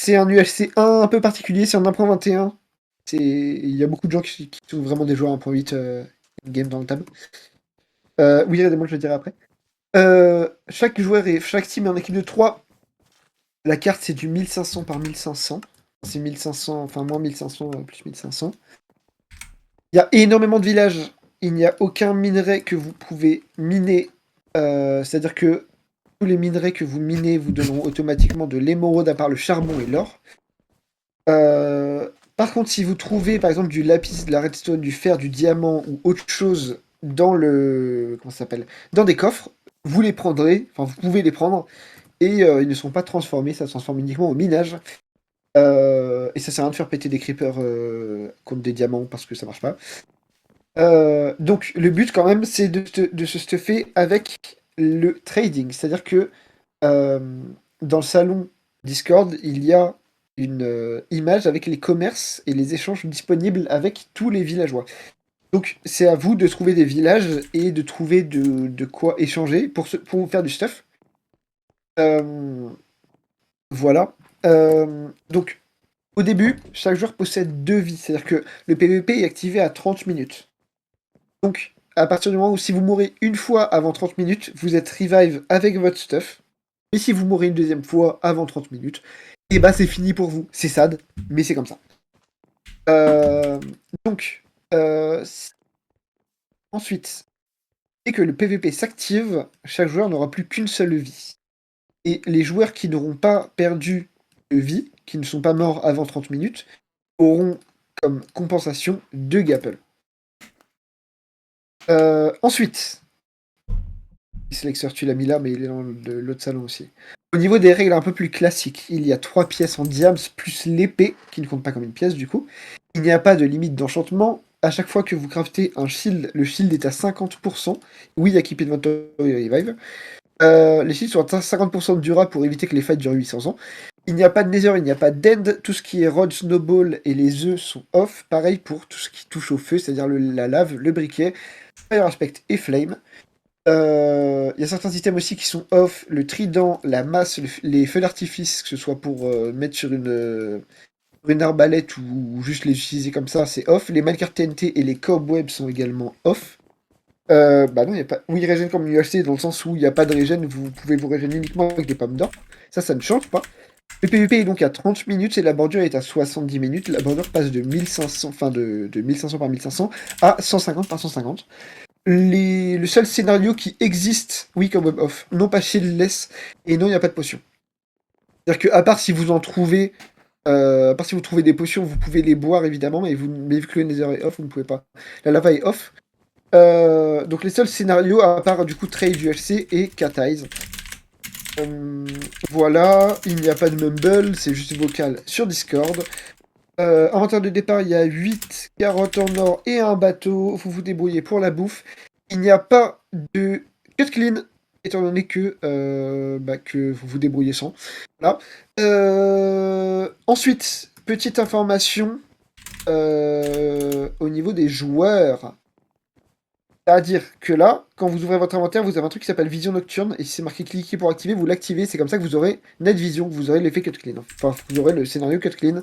c'est un UHC 1 peu particulier, c'est en 1.21. Il y a beaucoup de gens qui sont vraiment des joueurs 1.8 game dans le tab. Oui, moi je le dirai après. Chaque joueur et chaque team est en équipe de 3. La carte c'est du 1500 par 1500. C'est 1500, enfin moins 1500 plus 1500. Il y a énormément de villages. Il n'y a aucun minerai que vous pouvez miner. C'est-à-dire que tous les minerais que vous minez vous donneront automatiquement de l'émeraude à part le charbon et l'or. Par contre, si vous trouvez par exemple du lapis, de la redstone, du fer, du diamant ou autre chose dans le. Comment ça s'appelle? Dans des coffres, vous les prendrez, enfin vous pouvez les prendre, et ils ne sont pas transformés, ça se transforme uniquement au minage. Et ça sert à rien de faire péter des creepers contre des diamants parce que ça marche pas. Donc le but quand même c'est de se stuffer avec le trading. C'est-à-dire que dans le salon Discord, il y a une image avec les commerces et les échanges disponibles avec tous les villageois. Donc c'est à vous de trouver des villages et de trouver de quoi échanger pour vous faire du stuff. Voilà. Donc au début, chaque joueur possède 2 vies. C'est-à-dire que le PvP est activé à 30 minutes. Donc, à partir du moment où si vous mourrez une fois avant 30 minutes, vous êtes revive avec votre stuff. Et si vous mourrez une deuxième fois avant 30 minutes, et bah c'est fini pour vous. C'est sad, mais c'est comme ça. Donc, ensuite, dès que le PvP s'active, chaque joueur n'aura plus qu'une seule vie. Et les joueurs qui n'auront pas perdu de vie, qui ne sont pas morts avant 30 minutes, auront comme compensation 2 gapples. Ensuite, Slexer, tu l'as mis là, mais il est dans l'autre salon aussi. Au niveau des règles un peu plus classiques, il y a 3 pièces en diams plus l'épée, qui ne compte pas comme une pièce du coup. Il n'y a pas de limite d'enchantement. À chaque fois que vous craftez un shield, le shield est à 50%. Oui, il y a Keep Inventory Revive. Les shields sont à 50% de dura pour éviter que les fights durent 800 ans. Il n'y a pas de nether, il n'y a pas d'end. Tout ce qui est rod, snowball et les œufs sont off. Pareil pour tout ce qui touche au feu, c'est-à-dire la lave, le briquet, fire aspect et flame. Il y a certains systèmes aussi qui sont off, le trident, la masse, les feux d'artifice, que ce soit pour mettre sur une arbalète ou juste les utiliser comme ça, c'est off. Les marqueurs TNT et les cobwebs sont également off. Bah non, il y a pas. Oui, il régène comme UHC dans le sens où il n'y a pas de régène, vous pouvez vous régénérer uniquement avec des pommes d'or. Ça ne change pas. Le PvP est donc à 30 minutes et la bordure est à 70 minutes. La bordure passe de 1500, enfin de 1500 par 1500 à 150 par 150. Le seul scénario qui existe, oui, comme web off, non pas shieldless, et non, il n'y a pas de potion. C'est-à-dire que, à part si vous en trouvez, à part si vous trouvez des potions, vous pouvez les boire évidemment, mais vu que le nether est off, vous ne pouvez pas. La lava est off. Donc les seuls scénarios, à part du coup Trade UHC et Catize. Voilà, il n'y a pas de mumble, c'est juste vocal sur Discord. Inventaire de départ, il y a 8 carottes en or et un bateau. Vous vous débrouillez pour la bouffe. Il n'y a pas de cut clean, étant donné que vous vous débrouillez sans. Voilà. Ensuite, petite information au niveau des joueurs. C'est-à-dire que là, quand vous ouvrez votre inventaire, vous avez un truc qui s'appelle Vision Nocturne, et si c'est marqué cliquer pour activer, vous l'activez, c'est comme ça que vous aurez Net Vision, vous aurez l'effet Cut Clean. Enfin, vous aurez le scénario Cut Clean,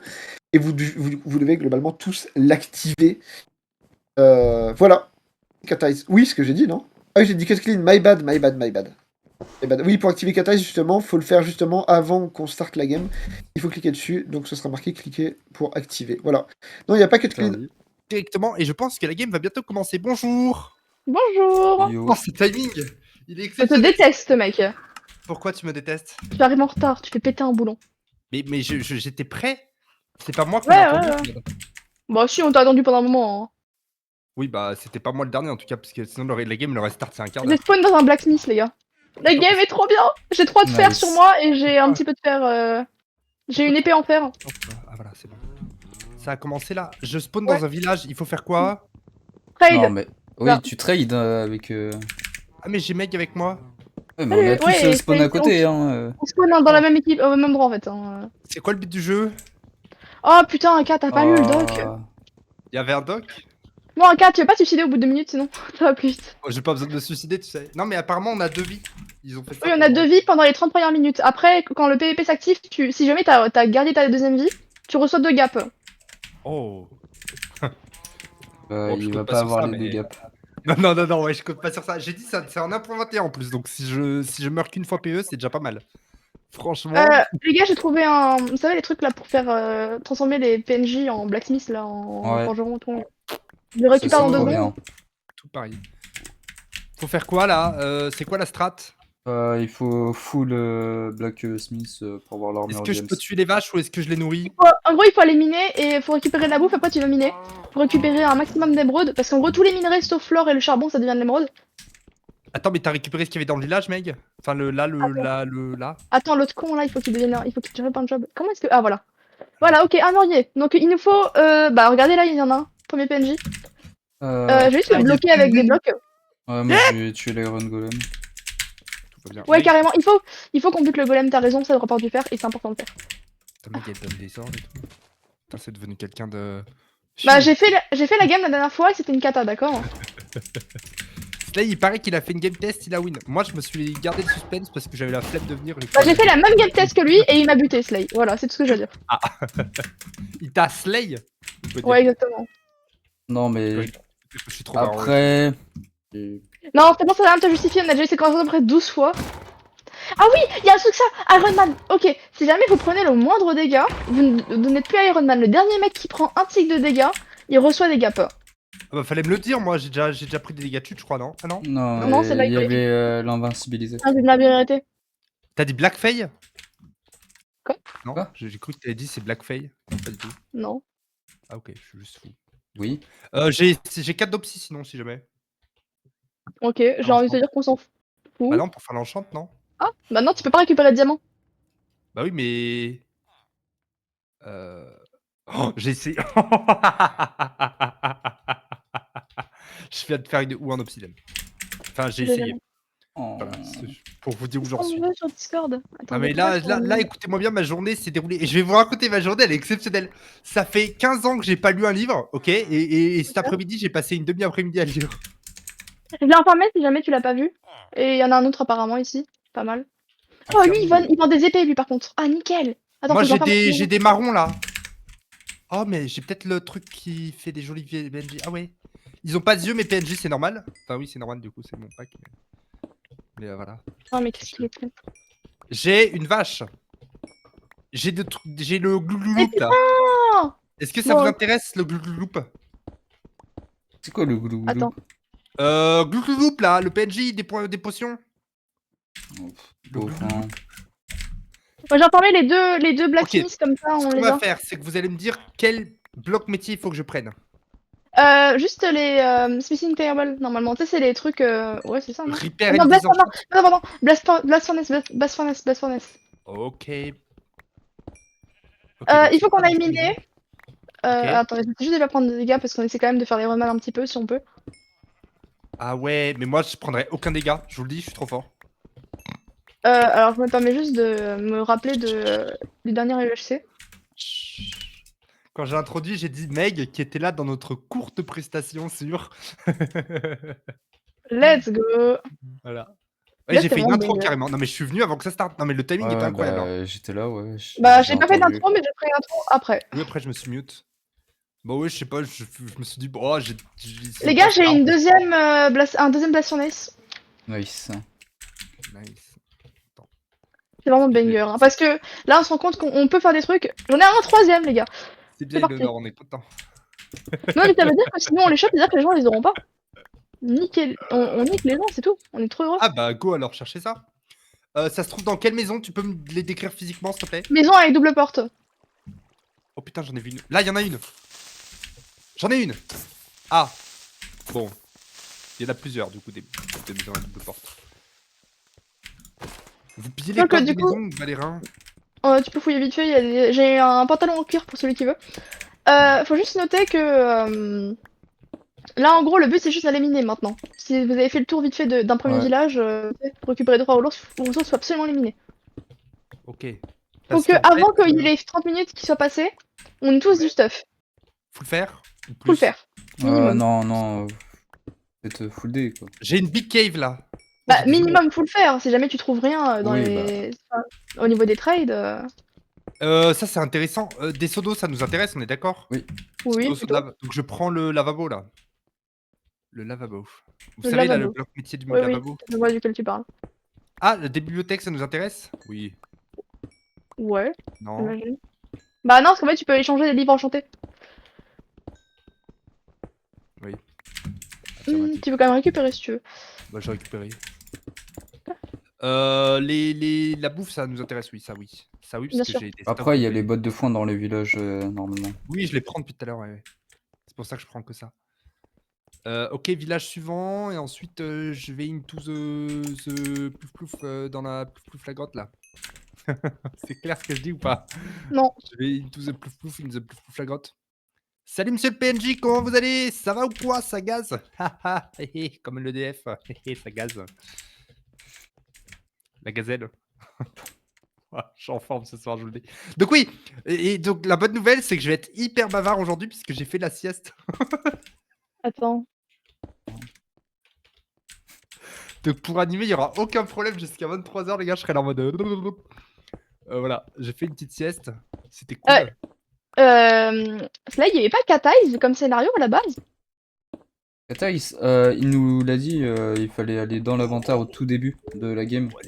et vous devez globalement tous l'activer. Voilà. Catize. Oui, ce que j'ai dit, non? Ah oui, j'ai dit Cut Clean, my bad. Oui, pour activer Catize, justement, faut le faire justement avant qu'on starte la game. Il faut cliquer dessus, donc ce sera marqué cliquer pour activer. Voilà. Non, il n'y a pas Cut Clean. Directement, et je pense que la game va bientôt commencer. Bonjour! Bonjour. Yo. Oh, ce timing! Il est Je te exceptionnel. déteste, mec. Pourquoi tu me détestes? Tu arrives en retard, tu fais péter un boulon. Mais j'étais prêt. C'est pas moi qu'on Ouais, a ouais, entendu. Bah si, on t'a attendu pendant un moment. Hein. Oui, bah c'était pas moi le dernier en tout cas, parce que sinon la game le restart c'est un quart J'ai d'heure. spawn dans un blacksmith, les gars. La game est trop bien. J'ai 3 de fer Nice. sur moi et j'ai un petit peu de fer. J'ai une épée en fer. Ah voilà, c'est bon. Ça a commencé là. Je spawn Ouais. dans un village, il faut faire quoi? Trade. Non mais oui, Là. tu trades avec. Ah mais j'ai Meg avec moi. Ouais, mais on a tous Ouais, spawn à c'est- côté, hein. On spawn dans la même équipe, au même endroit en fait. Hein. C'est quoi le but du jeu? Oh putain, Kat, t'as pas lu le doc. Ah. Il y avait un doc? Bon, Kat, tu veux pas te suicider au bout de 2 minutes sinon ça va plus vite. Oh, j'ai pas besoin de me suicider, tu sais. Non mais apparemment on a 2 vies. Ils ont fait ça. Oui, on a 2 vies pendant les 30 premières minutes. Après, quand le PVP s'active, si jamais t'as gardé ta deuxième vie, tu reçois 2 gaps. Oh. Bon, je Il compte va pas pas sur avoir ça, les deux mais- gaps. Non, ouais, je compte pas sur ça. J'ai dit ça, c'est en 1.21 en plus, donc si je meurs qu'une fois PE, c'est déjà pas mal. Franchement. Les gars, j'ai trouvé un. Vous savez, les trucs là pour faire transformer les PNJ en blacksmith là, en Ouais. forgeron. Tout. Je le Ça, récupère c'est dans 2 trop secondes. bien. Tout pareil. Faut faire quoi là C'est quoi la strat? Il faut full Blacksmith pour avoir Est-ce l'armure que je James. peux tuer les vaches ou est-ce que je les nourris? En gros, il faut aller miner et il faut récupérer de la bouffe. Après, tu vas miner pour récupérer un maximum d'émeraudes. Parce qu'en gros, tous les minerais sauf l'or et le charbon, ça devient de l'émeraude. Attends, mais t'as récupéré ce qu'il y avait dans le village, Meg? Enfin, là. Attends, l'autre con là, il faut qu'il devienne. Il faut qu'il gère un job. Comment est-ce que. Ah, voilà. Voilà, ok, un laurier. Donc, il nous faut. Bah, regardez là, il y en a un. Premier PNJ. Je vais juste le bloquer avec des blocs. Ouais, moi je vais tuer l'Iron Golem. Tout va bien. Ouais, Meg, carrément. Il faut qu'on bute le golem, t'as raison, ça rapporte du fer et c'est important de le faire. Putain, Meg, elle donne des ordres et tout. Putain, c'est devenu quelqu'un de. Bah, j'ai fait la game la dernière fois et c'était une cata, d'accord? Là, il paraît qu'il a fait une game test, il a win. Moi, je me suis gardé le suspense parce que j'avais la flemme de venir. Bah, j'ai fait la même game test que lui et il m'a buté, Slay. Voilà, c'est tout ce que je veux dire. Il t'a slay? On peut dire. Ouais, exactement. Non, mais Oui. Je suis trop marrant. après. Non, c'est bon, ça va rien te justifier, on a déjà essayé de à peu près 12 fois. Ah oui, il y a un truc ça, Iron Man. Ok, si jamais vous prenez le moindre dégât, vous n'êtes plus Iron Man. Le dernier mec qui prend un tick de dégâts, il reçoit des gaps. Ah bah, fallait me le dire, moi, j'ai déjà pris des dégâts de chute, je crois, non? Ah non? Non, Non, c'est là, il y il avait l'invincibilisation. Ah, c'est de la vérité. T'as dit Black Faye? Quoi? Non, Quoi j'ai cru que t'avais dit c'est Black Faye. Non, pas du tout. Non. Ah, ok, je suis juste fou. Oui. J'ai 4 d'opsie sinon, si jamais. Ok, j'ai envie de te dire qu'on s'en fout. Bah non, pour faire l'enchant, non? Ah, bah non, tu peux pas récupérer de diamants. Bah oui, mais. Oh, j'ai essayé. Je viens de faire une ou en obsidienne. Enfin, j'ai essayé. Oh. Voilà, c'est pour vous dire où j'en On suis. veut sur Discord. Ah mais là, écoutez-moi bien, ma journée s'est déroulée. Et je vais vous raconter ma journée, elle est exceptionnelle. Ça fait 15 ans que j'ai pas lu un livre, ok? Et cet après-midi, j'ai passé une demi-après-midi à lire. Je l'ai informé si jamais tu l'as pas vu. Et il y en a un autre apparemment ici. Pas mal. Oh, lui, il vend des épées, lui, par contre. Ah, nickel. Attends, Moi, faut que j'informe- j'ai des marrons là. Oh, mais j'ai peut-être le truc qui fait des jolis PNJ. Ah ouais. Ils ont pas de yeux, mais PNJ, c'est normal. Enfin, oui, c'est normal, du coup, c'est mon pack. Mais voilà. Oh, mais qu'est-ce qu'il est con. J'ai une vache. J'ai le gloulouloup là. putain. Est-ce que ça Bon. vous intéresse, le gloulouloup? C'est quoi le glou? Attends. Gloulouloup là, le PNJ des potions. Enfin, Moi, j'ai informé les deux blacksmiths comme ça, Ce on qu'on les va a. faire, c'est que vous allez me dire quel bloc métier il faut que je prenne. Juste les Smithing Table, normalement. Tu sais, c'est les trucs. Ouais, c'est ça, non? Repair Non, and Blast, Disenchant. non. Blast Furnace. Ok. Il faut qu'on aille miner. Ok. Attends, je vais juste déjà prendre des dégâts parce qu'on essaie quand même de faire les remals un petit peu si on peut. Ah ouais, mais moi je prendrais aucun dégât, je vous le dis, je suis trop fort. Alors, je me permets juste de me rappeler du dernier UHC. Quand j'ai introduit, j'ai dit Meg qui était là dans notre courte prestation sur. Let's go! Voilà. Ouais, Là, j'ai c'est fait une vraiment intro banger. carrément. Non mais je suis venu avant que ça starte. Non mais le timing était incroyable. hein. j'étais là, ouais. Bah, j'ai pas fait d'intro, mais j'ai pris l'intro après. Oui, après je me suis mute. Bah ouais, je sais pas, je me suis dit, bon, oh, Les gars, j'ai une deuxième, un deuxième Blast Furnace. Nice. Nice. C'est vraiment banger. Hein, parce que là, on se rend compte qu'on peut faire des trucs. J'en ai un troisième, les gars. C'est bien, parti. Eleanor, on est content. Non, mais ça veut dire que sinon on les chope, c'est-à-dire que les gens les auront pas. Nickel. On nique les gens, c'est tout. On est trop heureux. Ah bah go alors, cherchez ça. Ça se trouve dans quelle maison? Tu peux me les décrire physiquement, s'il te plaît? Maison avec double porte. Oh putain, j'en ai vu une. Là, il y en a une. J'en ai une. Ah. Bon. Il y en a plusieurs, du coup, des maisons à double porte. Vous pillez les Donc, codes du des coup- maisons, Valérin? Tu peux fouiller vite fait. J'ai un pantalon en cuir pour celui qui veut. Faut juste noter que là, en gros, le but c'est juste d'aller miner maintenant. Si vous avez fait le tour vite fait d'un premier Ouais. village, pour récupérer 2-3 ressources, faut absolument les miner. Ok. Faut Parce que qu'en avant fait, qu'il y ait les 30 minutes qui soient passées, on ait tous du stuff. Faut le faire ou Faut le plus faire. Minimum. Non. Faites full day, quoi. J'ai une big cave là. Bah, j'ai des minimum, faut le faire. Si jamais tu trouves rien dans Oui, les. Enfin, au niveau des trades. Ça c'est intéressant. Des seaux d'eau, ça nous intéresse, on est d'accord? Oui. Seaux Oui, d'eau, seaux de plutôt. lave. Donc je prends le lavabo là. Le lavabo. Vous Le savez là, le lavabo. bloc métier du Oui, oui, lavabo? je vois duquel tu parles. Ah, des bibliothèques, ça nous intéresse? Oui. Ouais, Non? j'imagine. Bah non, parce qu'en fait, tu peux échanger des livres enchantés. Oui. Affirmatif. Tu peux quand même récupérer si tu veux. Bah, j'ai récupéré. La bouffe, ça nous intéresse, oui, ça oui. Ça oui, parce Bien que sûr. j'ai des stocks Après, il y a complets. les bottes de foin dans les villages, normalement. Oui, je les prends depuis tout à l'heure, ouais. C'est pour ça que je prends que ça. OK, village suivant et ensuite, je vais into the plouf plouf, dans la plouf plouf la grotte là. C'est clair ce que je dis ou pas? Non. Je vais into the plouf plouf in the plouf plouf la grotte. Salut monsieur le PNJ, comment vous allez? Ça va ou quoi? Ça gaze? Haha, hé hé, comme l'EDF, hé hé, ça gaze. La gazelle. Ah, je suis en forme ce soir, je vous le dis. Donc oui, et donc la bonne nouvelle, c'est que je vais être hyper bavard aujourd'hui puisque j'ai fait la sieste. Attends. Donc pour animer, il y aura aucun problème jusqu'à 23h les gars, je serai là en mode voilà, j'ai fait une petite sieste. C'était cool. Là, il y avait pas Kataïs comme scénario à la base? Kata, il nous l'a dit, il fallait aller dans l'inventaire au tout début de la game. Oh,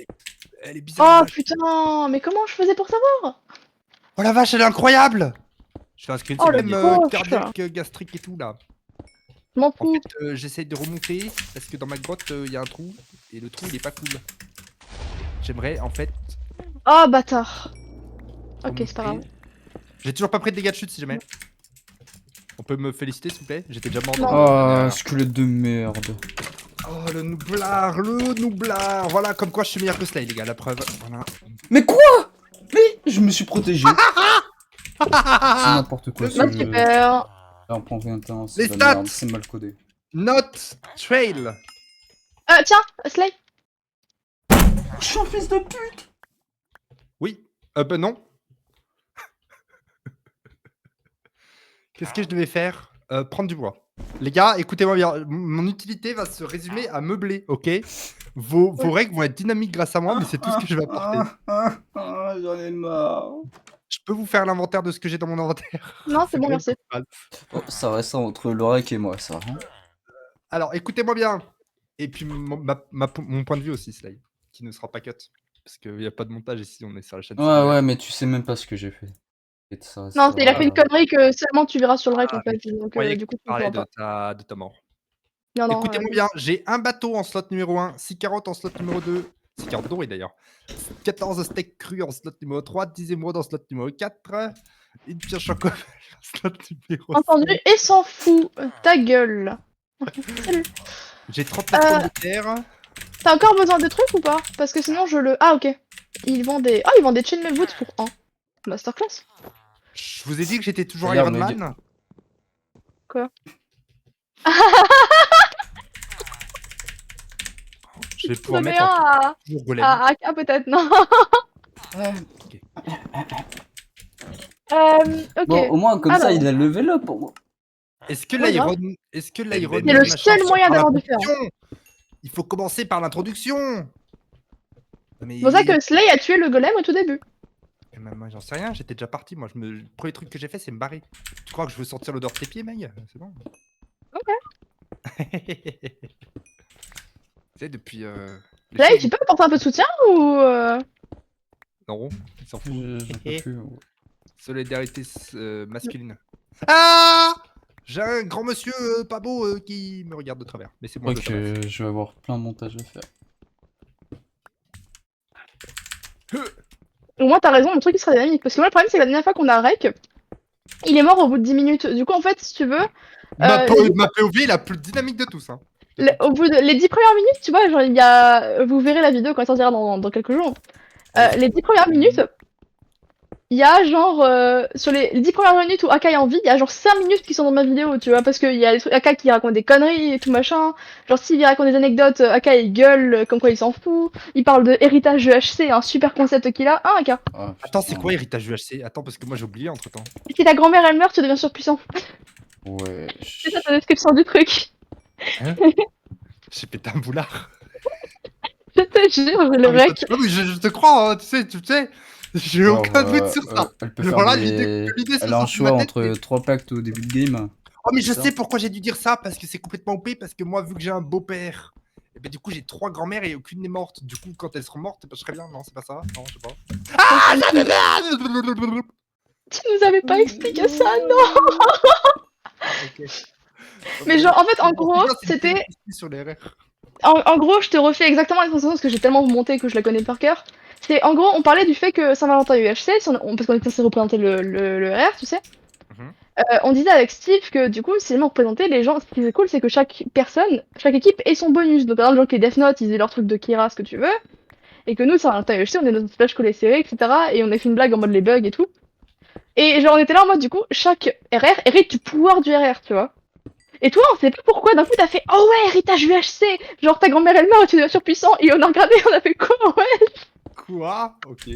elle est bizarre la Oh vache. putain, mais comment je faisais pour savoir? Oh la vache, elle est incroyable. Je fais un screen Oh, le même coach. cardiaque, gastrique et tout là. Je m'en En fous. fait, j'essaye de remonter parce que dans ma grotte, il y a un trou et le trou il est pas cool. J'aimerais en fait Oh bâtard. Ok, c'est pas grave. remonter. J'ai toujours pas pris de dégâts de chute si jamais. On peut me féliciter s'il vous plaît? J'étais déjà mort. Non. Oh, squelette de merde. Oh le noublard, le noublard. Voilà, comme quoi je suis meilleur que Slay les gars, la preuve. Voilà. Mais quoi? Mais je me suis protégé. C'est n'importe quoi ce Bah jeu. super. Là, on prend rien de temps, Les c'est de la merde, stats. c'est mal codé. Not trail. Tiens, Slay. Je suis un fils de pute. Oui. Bah non. Qu'est-ce que je devais faire? Prendre du bois. Les gars, écoutez-moi bien. Mon utilité va se résumer à meubler, ok? Vos règles vont être dynamiques grâce à moi, mais c'est tout ce que je vais apporter. J'en ai marre. Je peux vous faire l'inventaire de ce que j'ai dans mon inventaire. Non, c'est bon, drôle merci. comme phrase. Oh, ça reste entre Lorek et moi, ça. Hein. Alors, écoutez-moi bien. Et puis mon point de vue aussi, Sly, qui ne sera pas cut. Parce qu'il n'y a pas de montage ici, on est sur la chaîne. Ouais, mais tu sais même pas ce que j'ai fait. Et ça reste, Non, il a fait une connerie que seulement tu verras sur le rec en fait. Donc Croyez du coup, que tu tu ne parlais pourras pas. de ta mort. Non, non. Écoutez-moi bien, j'ai un bateau en slot numéro 1, 640 en slot numéro 2, 640 doré d'ailleurs, 14 steaks crus en slot numéro 3, 10 émeraudes en slot numéro 4, une pioche en coffre en slot numéro 5. Entendu et s'en fout. Ta gueule. Salut. J'ai 39 pommes de terre. T'as encore besoin de trucs ou pas? Parce que sinon je le. Ah ok. Ils vendent des. Oh, ils vendent des chainmail boots pour 1. Masterclass. Je vous ai dit que j'étais toujours Regarde, Iron mais Man. Quoi? Je vais pouvoir J'en ai mettre un en à. toujours golem. À AK peut-être, non. Ok. Bon, au moins, comme ça, Alors. il a level up. Est-ce que Ouais, l'Iron... grave. Est-ce que l'Iron... C'est le machin seul sort moyen par d'avoir du fer. l'introduction? Il faut commencer par l'introduction. Mais... C'est pour ça que Slay a tué le golem au tout début. Moi, j'en sais rien, j'étais déjà parti. Moi, le premier truc que j'ai fait, c'est me barrer. Tu crois que je veux sentir l'odeur de tes pieds, mec? C'est bon. Ok. Tu sais, depuis. les Slay, choses- tu peux apporter un peu de soutien ou. Non, il s'en fout. Je peux plus. Solidarité masculine. Ah! J'ai un grand monsieur pas beau qui me regarde de travers. Mais c'est moi Ok, je vais avoir plein de montage à faire. Au moins, t'as raison, le truc il sera dynamique. Parce que moi, le problème, c'est que la dernière fois qu'on a rec, il est mort au bout de 10 minutes. Du coup, en fait, si tu veux, Ma POV est la plus dynamique de tous. Hein. au bout de les 10 premières minutes, tu vois, genre, il y a. Vous verrez la vidéo quand elle sortira dans quelques jours. Les 10 premières minutes, il y a genre. Sur les 10 premières minutes où Aka est en vie, il y a genre 5 minutes qui sont dans ma vidéo, tu vois, parce qu'il y a des trucs, Aka qui raconte des conneries et tout machin. Genre, s'il raconte des anecdotes, Aka il gueule comme quoi il s'en fout. Il parle de héritage UHC, un super concept qu'il a. Hein, Aka? Ah, Attends, c'est putain. quoi héritage UHC? Attends, parce que moi j'ai oublié entre temps. Si ta grand-mère elle meurt, tu deviens surpuissant. Ouais. C'est ça ta description du truc. J'ai pété un boulard. Je te jure, j'ai le Non, mais rec. non, mais je te crois, hein, tu sais. J'ai Alors, aucun doute sur ça. elle peut Genre faire là, des... l'idée se Elle a un sort de ma choix tête, entre mais... 3 pactes au début de game. Oh, mais je Ça. sais pourquoi j'ai dû dire ça, parce que c'est complètement OP, parce que moi, vu que j'ai un beau-père, et ben du coup, j'ai 3 grand-mères et aucune n'est morte. Du coup, quand elles seront mortes, ben, je serai bien. Non, c'est pas ça. Non, je sais pas. Ah, Tu nous avais pas expliqué ça, non. ok. Mais genre, en fait, en Bon, gros, c'est bien, c'est une c'était... série sur les RR. En gros, je te refais exactement la sensation parce que j'ai tellement monté que je la connais par cœur. C'est en gros, on parlait du fait que Saint-Valentin UHC, parce qu'on était censé représenter le RR, tu sais. Mhm. On disait avec Steve que du coup, si on représentait les gens, ce qui est cool, c'est que chaque personne, chaque équipe ait son bonus. Donc par exemple, genre que les Death Note, ils aient leur truc de Kira, ce que tu veux. Et que nous, Saint-Valentin UHC, on est dans notre splash collé serré, etc. Et on a fait une blague en mode les bugs et tout. Et genre, on était là en mode du coup, chaque RR hérite du pouvoir du RR, tu vois. Et toi, on sait pas pourquoi, d'un coup t'as fait oh ouais, héritage UHC! Genre ta grand-mère elle meurt et tu deviens surpuissant, et on a regardé, on a fait quoi, ouais? Quoi? Ok.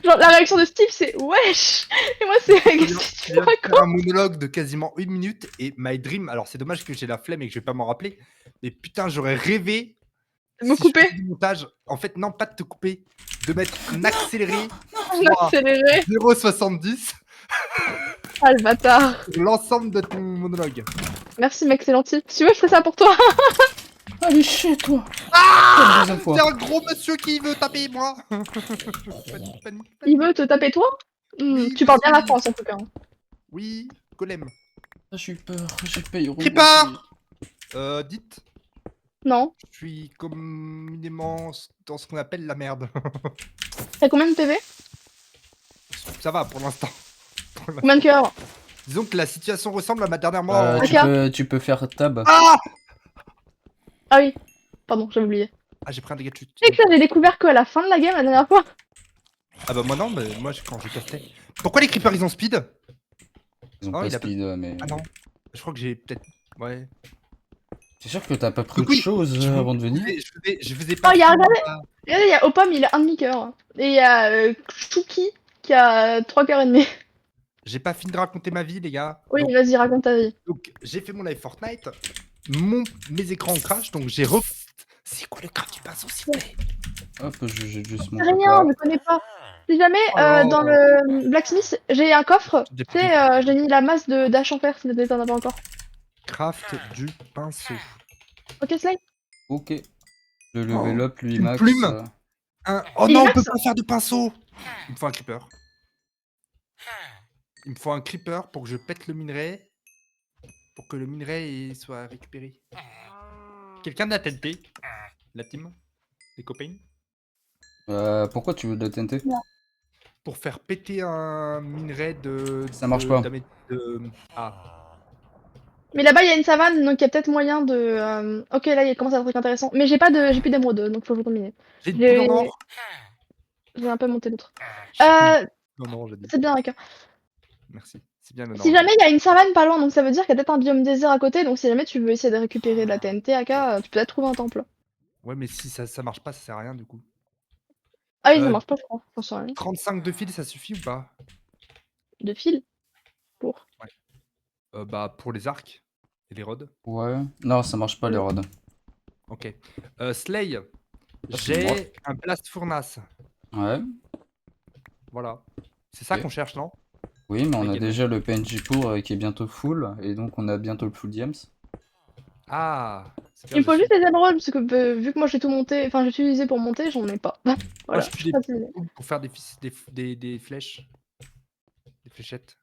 Genre la réaction de Steve c'est wesh! Et moi c'est Je qu'est-ce viens que tu de faire racontes? un monologue de quasiment 1 minute et My Dream, alors c'est dommage que j'ai la flemme et que je vais pas m'en rappeler, mais putain, j'aurais rêvé Me si je couper, faisais du montage, en fait, non, pas de te couper, de mettre un accéléré on a fois accéléré. 0,70 Ah le bâtard. sur l'ensemble de ton monologue. Merci mec, c'est gentil. Si tu veux, je fais ça pour toi. Allez, chez toi. Ah! Deuxième fois. C'est un gros monsieur qui veut taper moi. Panique. Il veut te taper toi? Oui, Tu parles bien la monsieur. France en tout cas. Hein. Oui, Golem. J'ai peur, j'ai payé. Prépare. Dites, Non. je suis communément dans ce qu'on appelle la merde. T'as combien de PV? Ça va pour l'instant. Combien de cœurs? Disons que la situation ressemble à ma dernière mort. Tu peux faire tab. Ah! Ah oui. Pardon, j'avais oublié. Ah, j'ai pris un dégât de chute. Tu sais que ça j'ai découvert qu'à la fin de la game la dernière fois. Ah bah moi non, mais moi quand je castais. Pourquoi les creepers ils ont speed? Ils ont Oh, pas il a speed, mais. Ah non. Je crois que j'ai peut-être. Ouais. T'es sûr que t'as pas pris Donc autre oui, chose je avant de venir? je faisais pas. Oh, y a tout, regardez. Regardez, il y a Opam, il a un demi-cœur. Et il y a Chouki qui a 3 cœurs et demi. J'ai pas fini de raconter ma vie, les gars. Oui, Donc, vas-y, raconte ta vie. j'ai fait mon live Fortnite. Mes écrans ont crash, donc j'ai C'est quoi le crash du pinceau, s'il vous plaît? Hop, j'ai juste mon Rien, coca. je connais pas. Si jamais, Oh là dans là. le Blacksmith, j'ai un coffre. J'ai Tu sais, j'ai mis la masse d'âge en fer si t'en as pas encore. Craft du pinceau. Ok, Slay? Ok. Le level up, lui, Une max. plume. Oh Il non, on max peut pas faire de pinceau. Il me faut un creeper. Il me faut un creeper pour que je pète le minerai. Pour que le minerai soit récupéré. Quelqu'un de la TNT? La team? Les copains? Pourquoi tu veux de la TNT? Pour faire péter un minerai de... Ça marche pas. Ah. Mais là-bas, il y a une savane, donc il y a peut-être moyen de... Ok, là, il commence à être un truc intéressant. Mais j'ai plus d'émeraude, donc faut que je termine. J'ai une poule en or. J'ai un peu monté l'autre. Non, non, j'ai dit. C'est bien, d'accord. Merci. C'est bien le Si jamais il y a une savane pas loin, donc ça veut dire qu'il y a peut-être un biome désert à côté, donc si jamais tu veux essayer de récupérer de la TNT, Aka, tu peux peut-être trouver un temple. Ouais, mais si ça marche pas, ça sert à rien du coup. Ah oui, ça marche pas, je crois. J'en sais rien. 35 de fil, ça suffit ou pas? De fil? Pour. Bah, pour les arcs et les rods. Ouais. Non, ça marche pas les rods. Ok. Slay, c'est moi. j'ai un blast furnace. Ouais. Voilà. C'est ça Ok. qu'on cherche, non? Oui, mais on a Nickel. déjà le PNJ pour qui est bientôt full, et donc on a bientôt le full Diams. Ah, c'est bien, Il me faut je juste les émeraudes, parce que vu que moi j'ai tout monté, enfin j'ai utilisé pour monter, j'en ai pas. Moi, Voilà, je je tue suis des fatiguée. poules pour faire des flèches. Des fléchettes.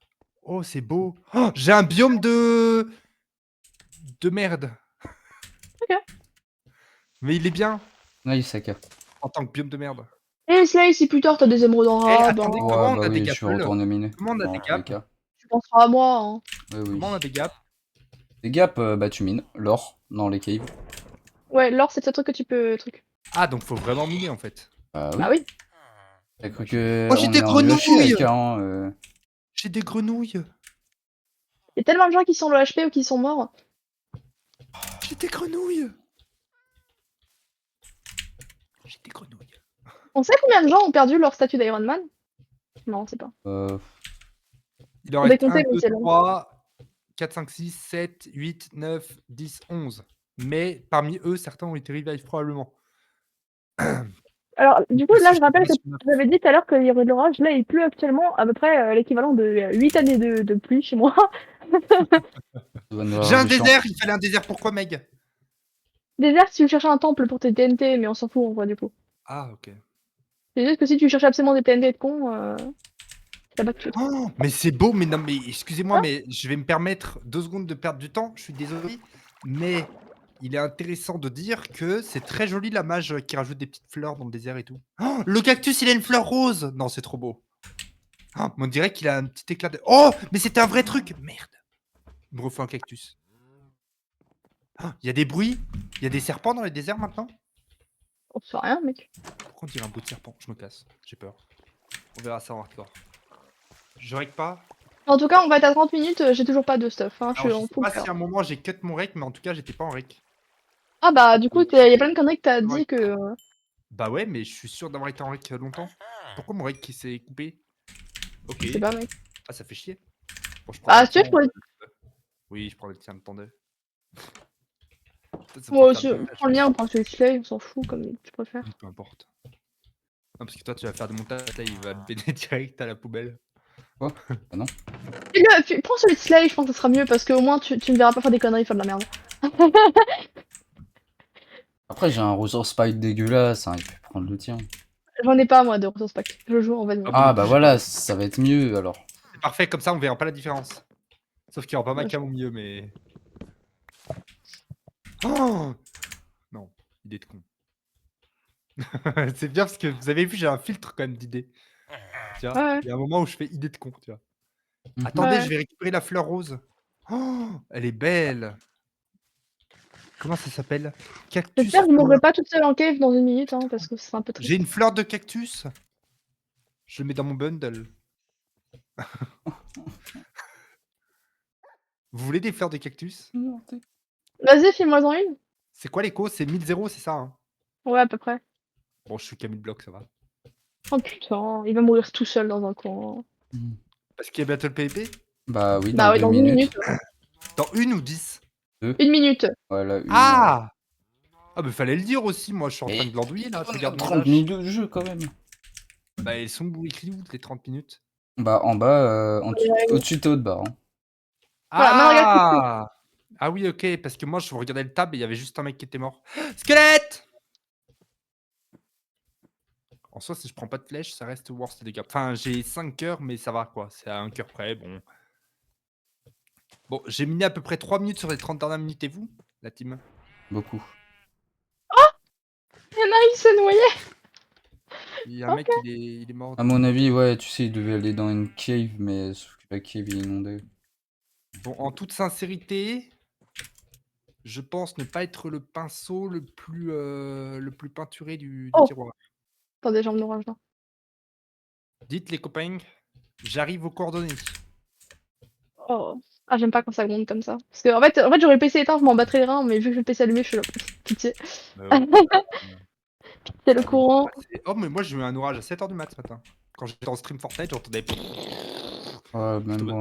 Oh, c'est beau. Oh, j'ai un biome de merde. Ok. Mais il est bien Ah, Isaka. en tant que biome de merde. Et Slay, si plus tard t'as des émeraudes en Eh, rab, attendez, hein, comment Ouais, on bah a des oui, je suis gaples? retourné miner. Comment on a Dans des tous les gaps? cas. tu penseras à moi. Hein. Oui, oui. Comment on a des gaps? Les gaps, bah tu mines. L'or, dans les caves. Ouais, l'or c'est le seul truc que tu peux... Ah, donc faut vraiment miner en fait. Bah oui. Bah oui. T'as cru que Oh, j'ai on des est en grenouilles! UHC, hein, J'ai des grenouilles. Il y a tellement de gens qui sont le HP ou qui sont morts. J'ai des grenouilles. J'ai des grenouilles. On sait combien de gens ont perdu leur statut d'Iron Man? Non, on sait pas. Il en Faut reste 1, décompter, 2, mais c'est long. 3, 4, 5, 6, 7, 8, 9, 10, 11. Mais parmi eux, certains ont été revive probablement. Alors, du coup, Parce là, que je rappelle que sais pas si j'avais dit tout à l'heure qu'il y aurait de l'orage. Là, il pleut actuellement à peu près l'équivalent de 8 années de pluie chez moi. Ça va nous J'ai avoir un des champs. désert, il fallait un désert pourquoi, Meg? Désert, si tu cherches un temple pour tes TNT, mais on s'en fout en vrai, du coup. Ah, ok. C'est juste que si tu cherches absolument des TNT de con, t'as pas de truc. Oh, mais c'est beau, mais non, mais excusez-moi, Hein mais je vais me permettre 2 secondes de perdre du temps, je suis désolé, mais il est intéressant de dire que c'est très joli la mage qui rajoute des petites fleurs dans le désert et tout. Oh, le cactus, il a une fleur rose! Non, c'est trop beau. Oh, on dirait qu'il a un petit éclat de... Oh, mais c'était un vrai truc! Merde. Il me refait un cactus. Oh, il y a des bruits? Il y a des serpents dans les déserts maintenant? On sait rien, mec. Pourquoi on dirait un bout de serpent? Je me casse, j'ai peur. On verra ça en hardcore. Je règle pas. En tout cas, on va être à 30 minutes, j'ai toujours pas de stuff. Hein, je suis Alors, je en sais full pas peur. si à un moment j'ai cut mon rec, mais en tout cas, j'étais pas en rec. Ah bah, du coup, il y a plein de conneries que t'as dit que. Bah ouais, mais je suis sûr d'avoir été en rec longtemps. Pourquoi mon rec qui s'est coupé? Ok. Je sais pas, mec. Ah, ça fait chier. Bon, je prends Ah, le si tu veux, je tien. pourrais. Oui, je prends le tien, le temps de. Peut-être ça me Moi fera aussi, faire du montage. prends le lien, on prend celui de Slay, on s'en fout, comme tu préfères. Peu importe. Non, parce que toi, tu vas faire du montage, là, il va le baigner direct à la poubelle. Ah non. Prends celui de Slay, je pense que ça sera mieux parce qu'au moins tu me verras pas faire des conneries, faire de la merde. Après, j'ai un resource pack dégueulasse, hein, il peut prendre le tien. J'en ai pas moi de ressources pack. Je joue en vanille. Ah bah voilà, ça va être mieux alors. C'est parfait, comme ça, on verra pas la différence. Sauf qu'il y aura pas ma Ouais. cam au milieu, mais. Oh non, idée de con. C'est bien parce que vous avez vu, j'ai un filtre quand même d'idées. Tu vois, Ouais. il y a un moment où je fais idée de con, tu vois. Mhm. Attendez, Ouais. je vais récupérer la fleur rose. Oh, elle est belle. Comment ça s'appelle? Cactus J'espère que vous mourrez flower. pas toute seule en cave dans une minute, hein, parce que c'est un peu J'ai triste. une fleur de cactus. Je le mets dans mon bundle. Vous voulez des fleurs de cactus? Vas-y, file-moi-en une. C'est quoi l'écho? C'est 1000, c'est ça, hein? Ouais, à peu près. Bon, je suis qu'à 1000 blocs, ça va. Oh putain, il va mourir tout seul dans un coin. Mhm. Parce qu'il y a bientôt le PvP? Bah oui, Bah dans oui, 2 dans une minutes. minute. Dans 1 ou 10? 2. Une minute. Voilà, une. Ah! Ah, mais fallait le dire aussi, moi, je suis en train Mais de glandouiller là, je on a regarde mon 30 dash. minutes de jeu quand même. Bah, elles sont écrites où les 30 minutes? Bah en bas, au-dessus de ta haute barre. Hein. Voilà, maintenant regarde. Ah! Ah oui, ok, parce que moi, je regardais le tab et il y avait juste un mec qui était mort. Squelette! En soi, si je prends pas de flèche, ça reste worst dégâts. Enfin, j'ai 5 cœurs, mais ça va quoi. C'est à 1 cœur près. Bon, bon j'ai mis à peu près 3 minutes sur les 30 dernières minutes. Et vous, la team? Beaucoup. Il y en a un, il s'est noyé. Il y a un mec, il est mort. À mon avis, ouais, tu sais, il devait aller dans une cave, mais sauf que la cave est inondée. Bon, en toute sincérité, je pense ne pas être le pinceau le plus peinturé du Oh. tiroir. Attendez, jambes d'orage là. Dites les copains, j'arrive aux coordonnées. Oh. Ah, j'aime pas quand ça gronde comme ça. Parce que en fait j'aurais le PC éteint, je m'en battrais les reins, mais vu que le PC allumé, je suis là. Pitié. C'est le courant. Oh, mais moi j'ai eu un orage à 7h du mat ce matin. Quand j'étais en stream Fortnite, j'entendais. Ouais, même bon.